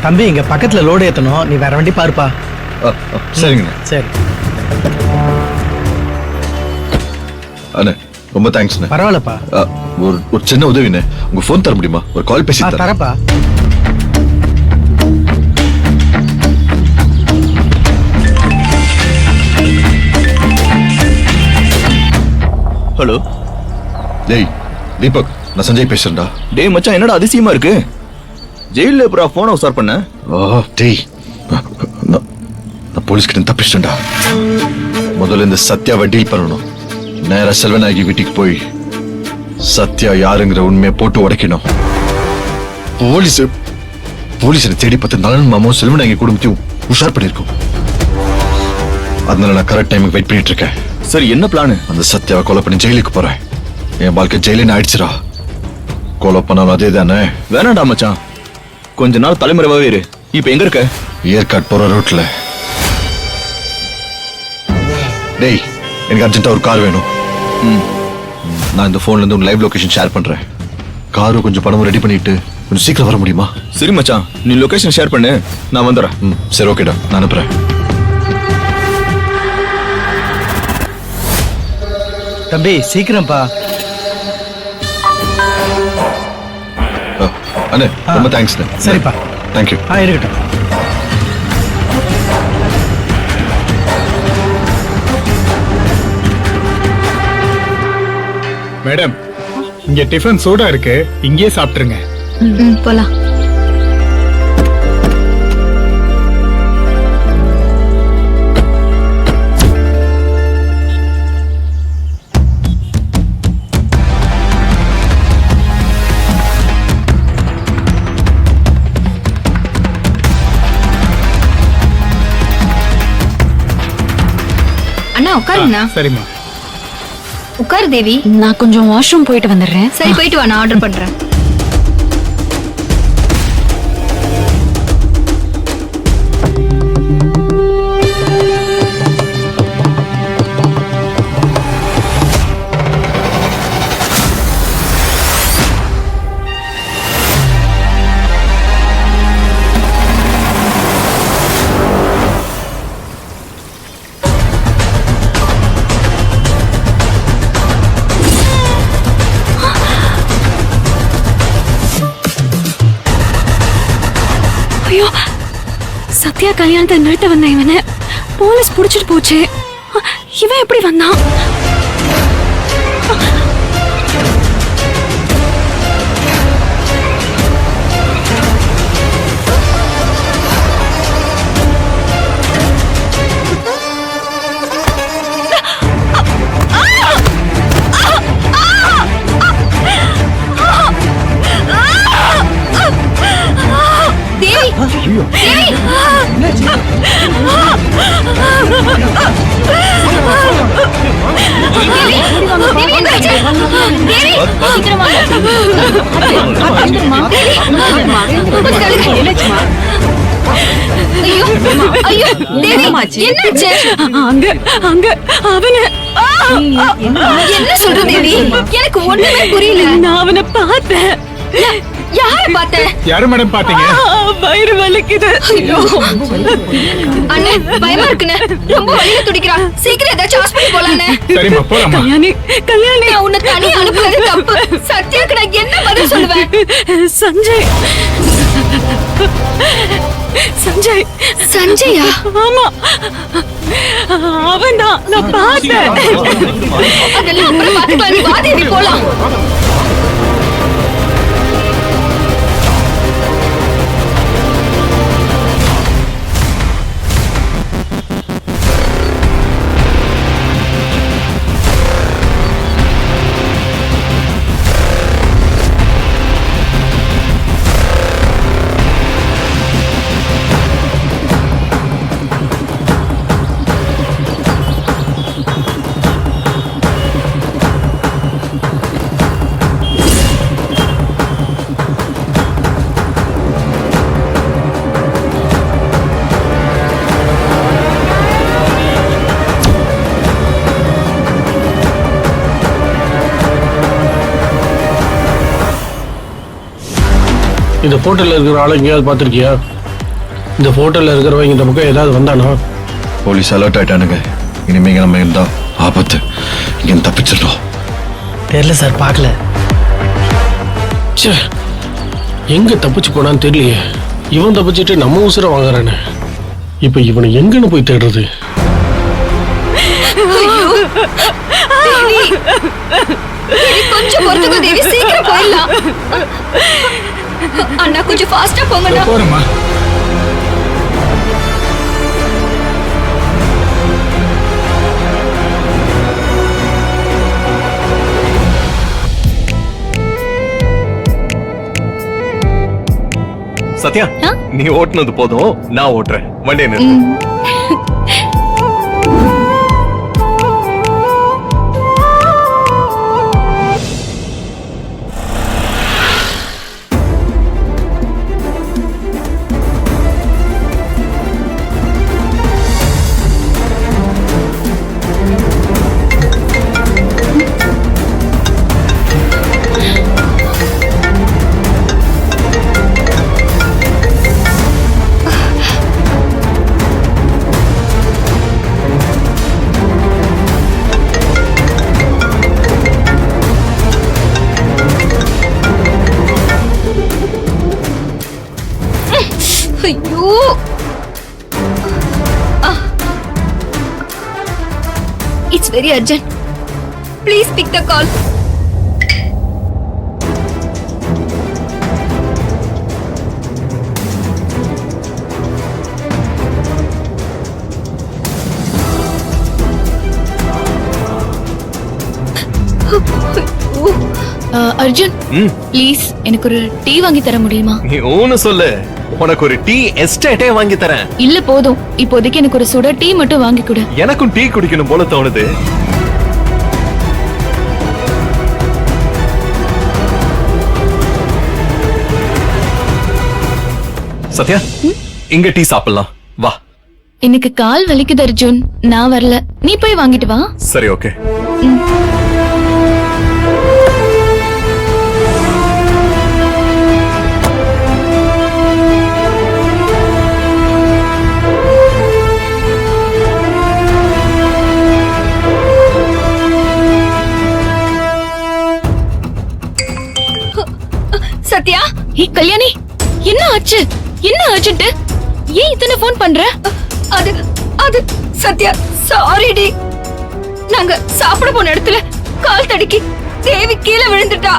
தம்பி இங்க பக்கத்துல லோடு ஏத்தணும், நீ வேற வண்டி பாருப்பா. சரிங்கண்ணே. சரி. அண்ணே ரொம்ப தேங்க்ஸ்ண்ணே. பரவாயில்லப்பா. ஒரு சின்ன உதவிண்ணே, உங்க ஃபோன் தர முடியுமா? ஒரு கால் பேசி தரப்பா. ஹலோ. டேய் தீபக், நான் சஞ்சய் பேசுறேன்டா. டேய் மச்சான், என்னடா அதிசயமா இருக்கு? ஜெயில எப்பரா போனை உசார் பண்ண? டேய் நான் போலீஸ் கிட்ட தப்பிச்சிட்டேன்டா. முதல்ல இந்த சத்யாவை டீல் பண்ணணும். நேரா செல்வநாயகி வீட்டுக்கு போய் சத்யா யாருங்கிற உண்மையை போட்டு உடைக்கணும். போலீஸ் தேடி பார்த்து நலன் மாமாவும் செல்வநாயகி குடும்பத்தையும் உஷார் பண்ணிருக்கோம். அதனால நான் கரெக்ட் டைமுக்கு வெயிட் பண்ணிட்டு இருக்கேன். சரி, என்ன பிளான்? அந்த சத்யாவை கொலை பண்ணி ஜெயிலுக்கு போறேன். என் வாழ்க்கை ஜெயிலின்னு ஆயிடுச்சுடா. கொலை பண்ணாலும் அதே தானே. வேணாண்டா மச்சான், கொஞ்ச நாள் தலைமுறைவாவே இரு. இப்ப எங்க இருக்க? ஏற்காடு போற ரூட்ல. டேய் எனக்கு அர்ஜென்ட்டா ஒரு கார் வேணும். நான் இந்த போன்ல இருந்து லைவ் லொகேஷன் ஷேர் பண்றேன். காரும் கொஞ்சம் பணமும் ரெடி பண்ணிட்டு கொஞ்சம் சீக்கிரம் வர முடியுமா? சரி மச்சான், நீ லொகேஷன் ஷேர் பண்ணு, நான் வந்துடுறேன். சரி ஓகேடா, நான் அனுப்புறேன். தம்பி சீக்கிரம்ப்பா. அண்ணே ரொம்ப தேங்க்ஸ். சரிப்பா. தேங்க்யூ. இருக்கட்டும். மேடம், இங்க டிஃபன் சூடா இருக்கு, இங்கேயே சாப்பிட்டுருங்க. போலாம். அண்ணா உட்காருண்ணா. சரிம்மா. உட்காரு தேவி. நான் கொஞ்சம் வாஷ்ரூம் போயிட்டு வந்துடுறேன். சரி போயிட்டு வா, நான் ஆர்டர் பண்றேன். ஐயோ, சத்யா கல்யாணத்தை நிறுத்த வந்த இவனை போலீஸ் புடிச்சிட்டு போச்சு. இவன் எப்படி வந்தான்? என்ன சொல்ற தேவி? எனக்கு ஒண்ணுமே புரியல. நான் அவனை பார்த்தேன். யார பார்த்த? யாரு மேடம் பாத்தீங்க? வயிறு வலிக்குது. அண்ணே பயமா இருக்குண்ணே, ரொம்ப வலியில துடிக்கிறா. சீக்கிரம் ஏதாச்சும் ஹாஸ்பிடல் போலாண்ணே. சரிம்மா போலாமா? கல்யாணி நான் உன்னை தனியா அனுப்புறது தப்பு. சத்யாக்கு நான் என்ன பதில் சொல்லுவேன்? சஞ்சய். சஞ்சயா? ஆமா, அவன் தான். நான் பார்த்தேன். அதெல்லாம் அப்புறம் பாத்துக்கலாம், நீ வா தேவி போலாம். இந்த போட்டோல இருக்கிற ஆளை எங்கேயாவது பார்த்திருக்கியா? இந்த போட்டோல இருக்கிறவங்க இந்த பக்கம் ஏதாவது வந்தானா? போலீஸ் அலர்ட் ஆயிட்டானுங்க. இனிமே இங்க நம்ம இருந்தா ஆபத்து. இங்க தப்பிச்சிடணும். தெரியல சார், பார்க்கல. ச்சே, எங்க தப்பிச்சு போனான்னு தெரியலையே. இவன் தப்பிச்சுட்டு நம்ம உசுர வாங்குறானே. இப்ப இவனை எங்கன்னு போய் தேடுறது? தேவி, கொஞ்சம் பொறுத்துக்கோ தேவி, சீக்கிரம் போயிடலாம். அண்ணா கொஞ்சம் ஃபாஸ்டா போங்கண்ணா. போறோமா? சத்யா, நீ ஓட்டுனது போதும், நான் ஓட்டுறேன். வண்டியை நிறுத்து. ஐயோ, it's very urgent. Please pick the call. Arjun, please எனக்கு ஒரு டீ வாங்கி தர முடியுமா? நீ ஊன்னு சொல்லு, உனக்கு ஒரு டீ எஸ்டேட்டே வாங்கி தரேன். இல்ல போதும், இப்போதைக்கு எனக்கு ஒரு சுட டீ மட்டும் வாங்கி கொடு. எனக்கும் டீ குடிக்கணும் போல தோணுது. சத்யா, இங்க டீ சாப்பிடலாம், வா. எனக்கு கால் வலிக்குது அர்ஜுன், நான் வரல, நீ போய் வாங்கிட்டு வா. சரி, ஓகே. சத்யா, ஏய் கல்யாணி, என்ன ஆச்சு? என்ன அர்ஜென்ட்? ஏன் இத்தனை ஃபோன் பண்ற? அது அது சத்யா, சாரி டி. நாங்க சாப்பிட போன இடத்துல கால் தடுக்கி தேவி கீழே விழுந்துட்டா.